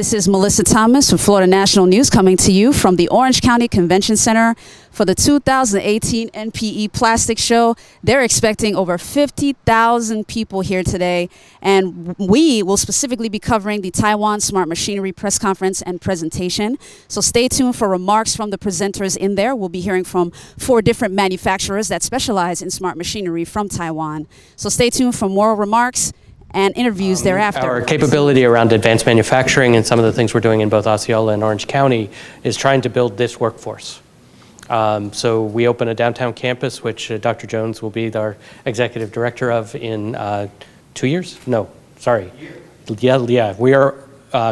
This is Melissa Thomas with Florida National News coming to you from the Orange County Convention Center for the 2018 NPE Plastic Show. They're expecting over 50,000 people here today, and we will specifically be covering the Taiwan Smart Machinery press conference and presentation. So stay tuned for remarks from the presenters in there. We'll be hearing from 4 different manufacturers that specialize in smart machinery from Taiwan. So stay tuned for more remarks and interviews thereafter. Our capability around advanced manufacturing and some of the things we're doing in both Osceola and Orange County is trying to build this workforce. So we open a downtown campus, which Dr. Jones will be our executive director of in 2 years? No, sorry. Yeah, we are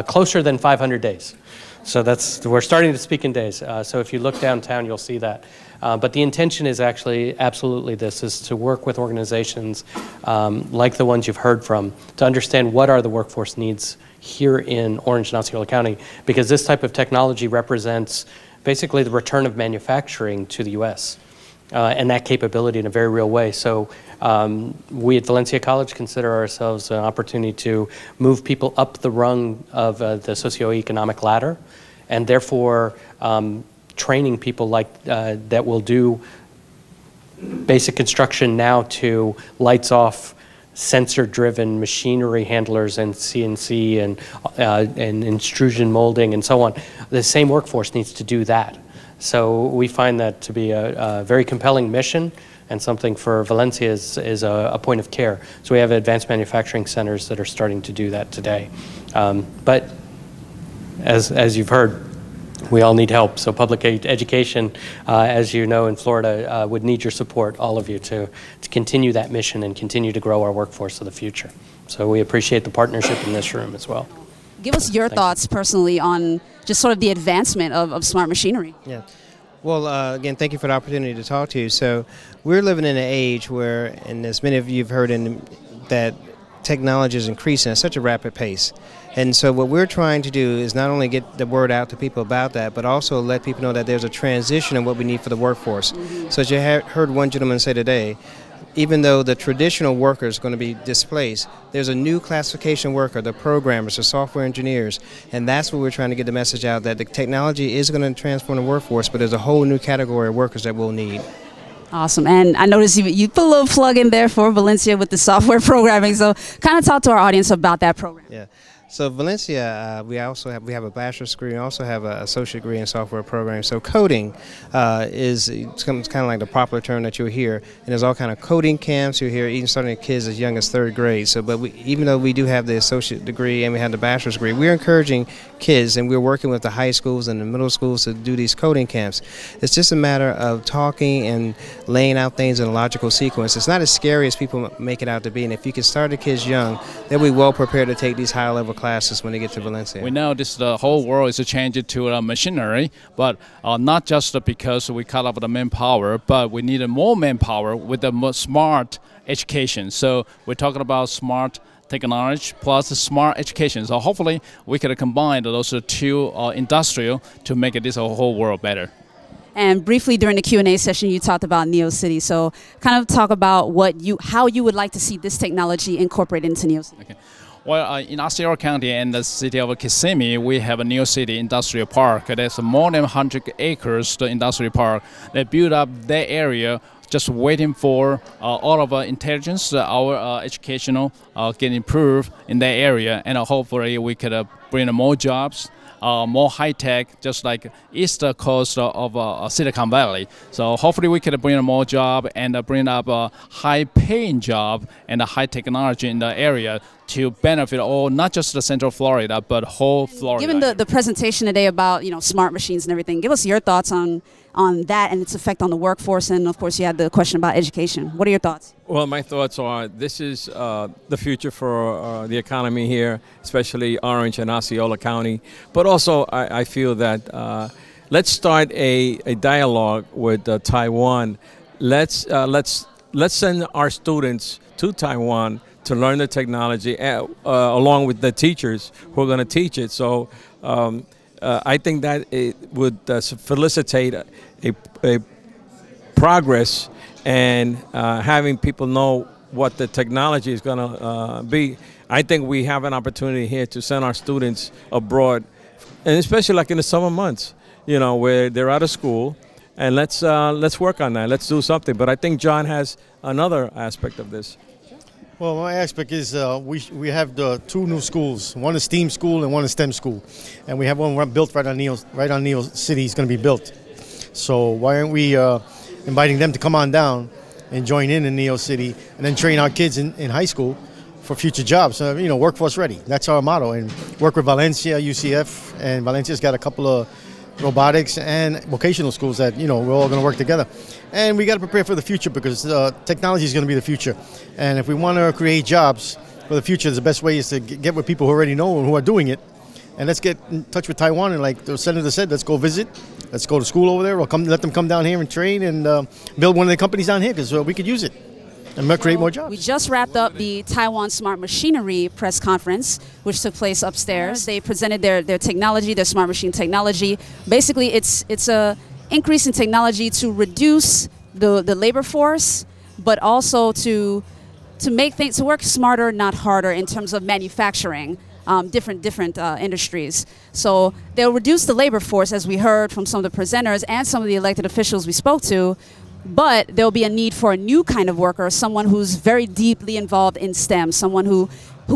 closer than 500 days. So we're starting to speak in days. So if you look downtown, you'll see that. But the intention is actually absolutely this, is to work with organizations like the ones you've heard from to understand what are the workforce needs here in Orange and Osceola County, because this type of technology represents basically the return of manufacturing to the U.S. And that capability in a very real way. So we at Valencia College consider ourselves an opportunity to move people up the rung of the socioeconomic ladder, and therefore training people like that will do basic construction now to lights off, sensor-driven machinery handlers and CNC and extrusion molding and so on. The same workforce needs to do that. So we find that to be a very compelling mission, and something for Valencia is a point of care. So we have advanced manufacturing centers that are starting to do that today. But as you've heard, we all need help. So public education, as you know, in Florida, would need your support, all of you, to continue that mission and continue to grow our workforce of the future. So we appreciate the partnership in this room as well. Give us your thoughts personally on just sort of the advancement of smart machinery. Yeah. Well, again, thank you for the opportunity to talk to you. So we're living in an age where, and as many of you have heard, that technology is increasing at such a rapid pace. And so what we're trying to do is not only get the word out to people about that, but also let people know that there's a transition in what we need for the workforce. So as you heard one gentleman say today, even though the traditional worker is going to be displaced, there's a new classification worker, the programmers, the software engineers, and that's what we're trying to get the message out, that the technology is going to transform the workforce, but there's a whole new category of workers that we'll need. Awesome. And I noticed you put a little plug in there for Valencia with the software programming, so kind of talk to our audience about that program. Yeah. So Valencia, we have a bachelor's degree, and also have an associate degree in software programming. So coding it's kind of like the popular term that you'll hear, and there's all kind of coding camps you'll hear, even starting at kids as young as 3rd grade. So, but even though we do have the associate degree and we have the bachelor's degree, we're encouraging kids, and we're working with the high schools and the middle schools to do these coding camps. It's just a matter of talking and laying out things in a logical sequence. It's not as scary as people make it out to be, and if you can start the kids young, they'll be well prepared to take these high-level classes when they get to Valencia. We know the whole world is changing to machinery, but not just because we cut off the manpower, but we need more manpower with the smart education. So we're talking about smart technology plus smart education. So hopefully we can combine those two industrial to make this whole world better. And briefly during the Q&A session, you talked about NeoCity. So kind of talk about how you would like to see this technology incorporated into NeoCity. Okay. Well, in Osceola County and the city of Kissimmee, we have a NeoCity industrial park. There's more than 100 acres to industrial park. They built up that area just waiting for all of our intelligence, our educational get improved in that area, and hopefully we could bring more jobs, more high-tech, just like east coast of Silicon Valley. So hopefully we can bring more job and bring up a high-paying job and a high technology in the area to benefit all, not just the Central Florida, but whole Florida. Given the presentation today about smart machines and everything, give us your thoughts on that and its effect on the workforce, and of course you had the question about education. What are your thoughts? Well, my thoughts are this is the future for the economy here, especially Orange and Osceola County. But also I feel that let's start a dialogue with Taiwan. Let's send our students to Taiwan to learn the technology along with the teachers who are going to teach it. So I think that it would facilitate a progress and having people know what the technology is going to be. I think we have an opportunity here to send our students abroad, and especially like in the summer months, you know, where they're out of school, and let's work on that. Let's do something. But I think John has another aspect of this. Well, my aspect is we have the 2 new schools. One is STEAM school and one is STEM school, and we have one built right on Neal City. It's going to be built. So why aren't we inviting them to come on down and join in Neal City, and then train our kids in high school for future jobs? You know, workforce ready. That's our motto. And work with Valencia, UCF, and Valencia's got a couple of robotics and vocational schools that, you know, we're all going to work together. And we got to prepare for the future, because technology is going to be the future. And if we want to create jobs for the future, the best way is to get with people who already know and who are doing it. And let's get in touch with Taiwan, and like the senator said, let's go visit. Let's go to school over there, or let them come down here and train and build one of the companies down here, because we could use it and create more jobs. We just wrapped up the Taiwan Smart Machinery press conference, which took place upstairs. They presented their technology, their smart machine technology. Basically, it's a increase in technology to reduce the labor force, but also to make things to work smarter, not harder, in terms of manufacturing. Different industries. So they'll reduce the labor force, as we heard from some of the presenters and some of the elected officials we spoke to, but there'll be a need for a new kind of worker, someone who's very deeply involved in STEM, someone who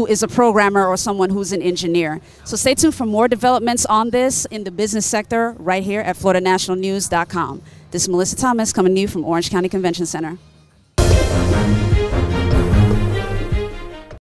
is a programmer or someone who's an engineer. So stay tuned for more developments on this in the business sector right here at FloridaNationalNews.com. This is Melissa Thomas coming to you from Orange County Convention Center.